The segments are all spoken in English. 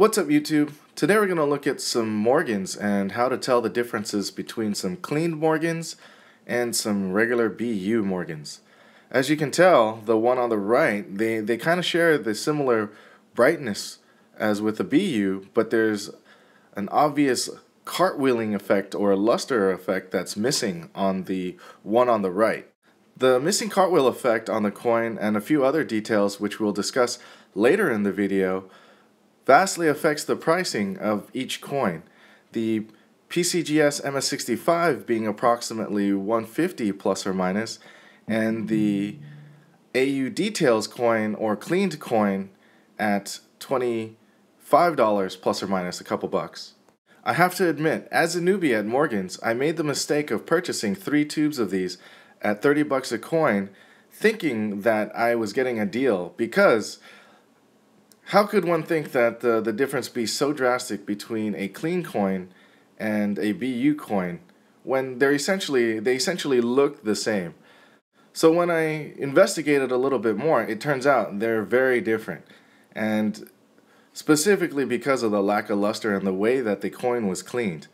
What's up YouTube? Today we're going to look at some Morgans and how to tell the differences between some cleaned Morgans and some regular BU Morgans. As you can tell, the one on the right, they kind of share the similar brightness as with the BU, but there's an obvious cartwheeling effect or luster effect that's missing on the one on the right. The missing cartwheel effect on the coin and a few other details which we'll discuss later in the video vastly affects the pricing of each coin. The PCGS MS65 being approximately $150 plus or minus, and the AU Details coin or cleaned coin at $25 plus or minus a couple bucks. I have to admit, as a newbie at Morgan's, I made the mistake of purchasing 3 tubes of these at 30 bucks a coin, thinking that I was getting a deal, because how could one think that the difference be so drastic between a clean coin and a BU coin when they essentially look the same? So when I investigated a little bit more, it turns out they're very different, and specifically because of the lack of luster and the way that the coin was cleaned.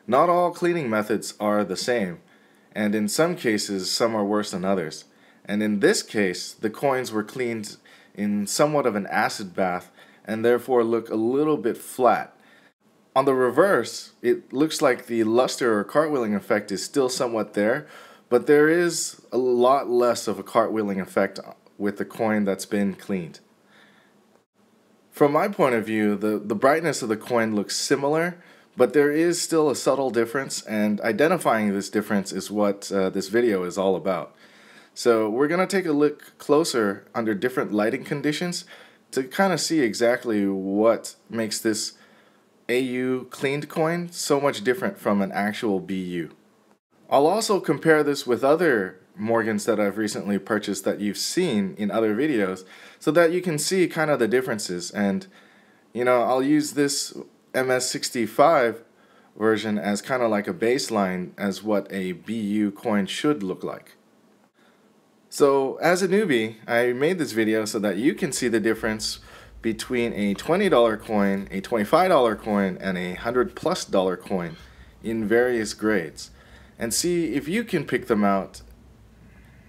Not all cleaning methods are the same, and in some cases some are worse than others. And in this case, the coins were cleaned in somewhat of an acid bath and therefore look a little bit flat. On the reverse, it looks like the luster or cartwheeling effect is still somewhat there, but there is a lot less of a cartwheeling effect with the coin that's been cleaned. From my point of view, the brightness of the coin looks similar, but there is still a subtle difference, and identifying this difference is what this video is all about. So we're going to take a look closer under different lighting conditions to kind of see exactly what makes this AU cleaned coin so much different from an actual BU. I'll also compare this with other Morgans that I've recently purchased that you've seen in other videos so that you can see kind of the differences. And I'll use this MS65 version as kind of like a baseline as what a BU coin should look like. So as a newbie, I made this video so that you can see the difference between a $20 coin, a $25 coin, and a $100+ coin in various grades, and see if you can pick them out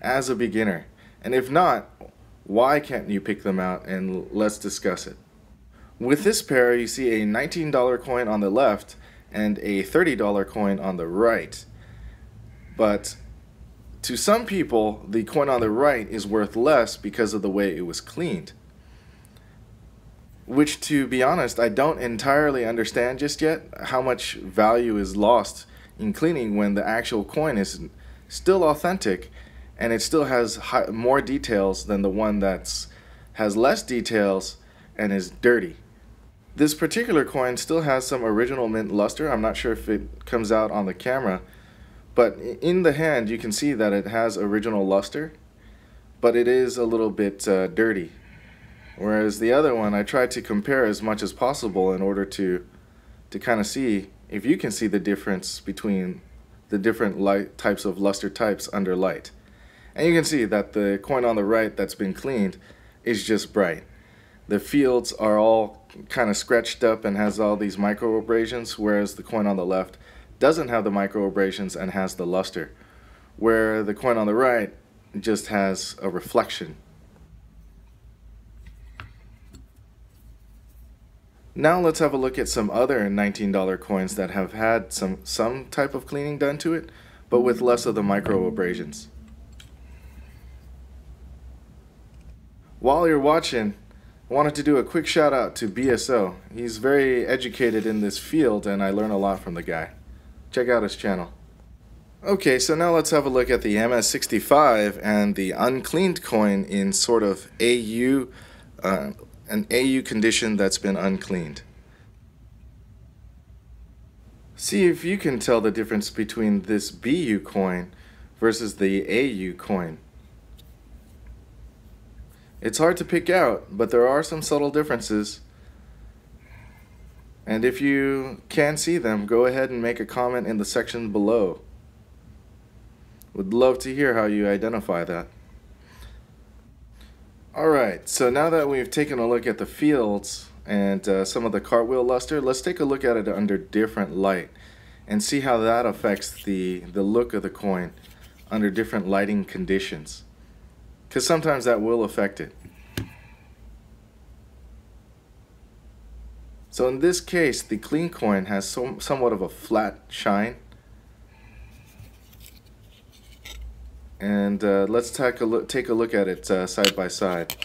as a beginner. And if not, why can't you pick them out, and let's discuss it. With this pair, you see a $19 coin on the left and a $30 coin on the right. But to some people, the coin on the right is worth less because of the way it was cleaned. Which, to be honest, I don't entirely understand just yet, how much value is lost in cleaning when the actual coin is still authentic and it still has more details than the one that has less details and is dirty. This particular coin still has some original mint luster. I'm not sure if it comes out on the camera, but in the hand you can see that it has original luster, but it is a little bit dirty. Whereas the other one, I tried to compare as much as possible in order to kind of see if you can see the difference between the different light types of luster types under light. And you can see that the coin on the right that's been cleaned is just bright. The fields are all kind of scratched up and has all these micro abrasions, whereas the coin on the left doesn't have the micro abrasions and has the luster, where the coin on the right just has a reflection. Now let's have a look at some other $19 coins that have had some type of cleaning done to it, but with less of the micro abrasions. While you're watching, I wanted to do a quick shout out to BSO. He's very educated in this field and I learn a lot from the guy. Check out his channel. Okay, so now let's have a look at the MS65 and the uncleaned coin in sort of an AU condition that's been uncleaned. See if you can tell the difference between this BU coin versus the AU coin. It's hard to pick out, but there are some subtle differences. And if you can see them, go ahead and make a comment in the section below. Would love to hear how you identify that. Alright, so now that we've taken a look at the fields and some of the cartwheel luster, let's take a look at it under different light and see how that affects the look of the coin under different lighting conditions, because sometimes that will affect it. So in this case, the clean coin has somewhat of a flat shine. And let's take a look at it side by side.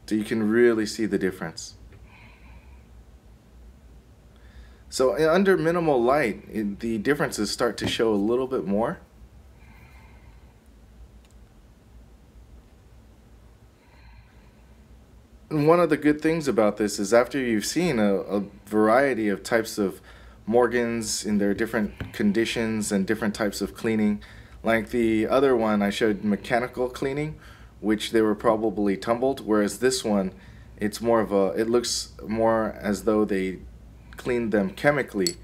So you can really see the difference. So under minimal light, the differences start to show a little bit more. And one of the good things about this is after you've seen a variety of types of Morgans in their different conditions and different types of cleaning, like the other one I showed mechanical cleaning, which they were probably tumbled, whereas this one, it's more of a, it looks more as though they cleaned them chemically,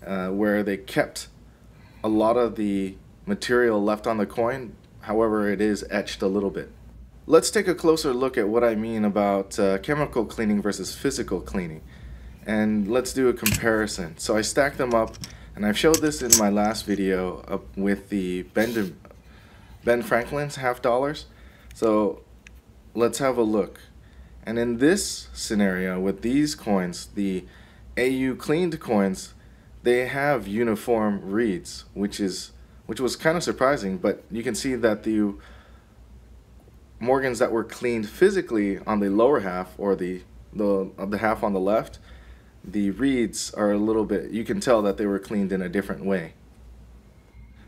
where they kept a lot of the material left on the coin, however it is etched a little bit. Let's take a closer look at what I mean about chemical cleaning versus physical cleaning, and let's do a comparison. So I stacked them up, and I've showed this in my last video with the Ben Franklin's half dollars. So let's have a look. And in this scenario with these coins, the AU cleaned coins, they have uniform reeds, which was kind of surprising, but you can see that the Morgans that were cleaned physically on the lower half, or the half on the left, the reeds are a little bit, you can tell that they were cleaned in a different way.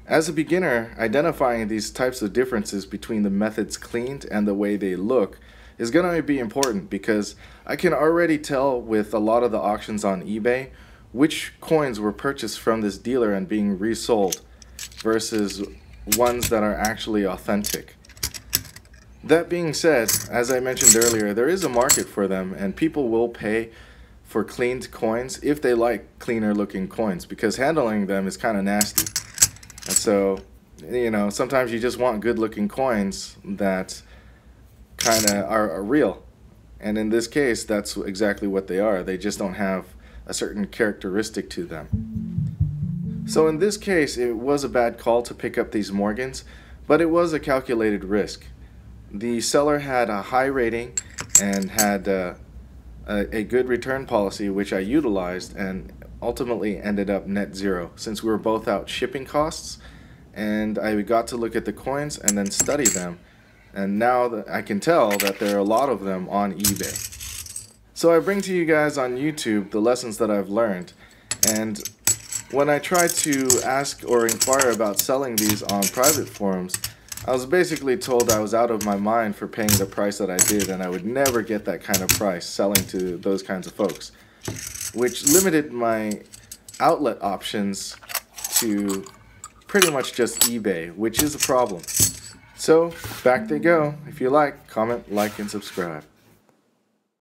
As a beginner, identifying these types of differences between the methods cleaned and the way they look is going to be important, because I can already tell with a lot of the auctions on eBay which coins were purchased from this dealer and being resold versus ones that are actually authentic. That being said, as I mentioned earlier, there is a market for them, and people will pay for cleaned coins if they like cleaner looking coins, because handling them is kind of nasty. And so, you know, sometimes you just want good looking coins that kind of are real. And in this case, that's exactly what they are. They just don't have a certain characteristic to them. So in this case, it was a bad call to pick up these Morgans, but it was a calculated risk. The seller had a high rating and had a good return policy, which I utilized, and ultimately ended up net zero, since we were both out shipping costs, and I got to look at the coins and then study them, and now I can tell that there are a lot of them on eBay. So I bring to you guys on YouTube the lessons that I've learned, and when I tried to ask or inquire about selling these on private forums, I was basically told I was out of my mind for paying the price that I did, and I would never get that kind of price selling to those kinds of folks, which limited my outlet options to pretty much just eBay, which is a problem. So back they go. If you like, comment, like, and subscribe.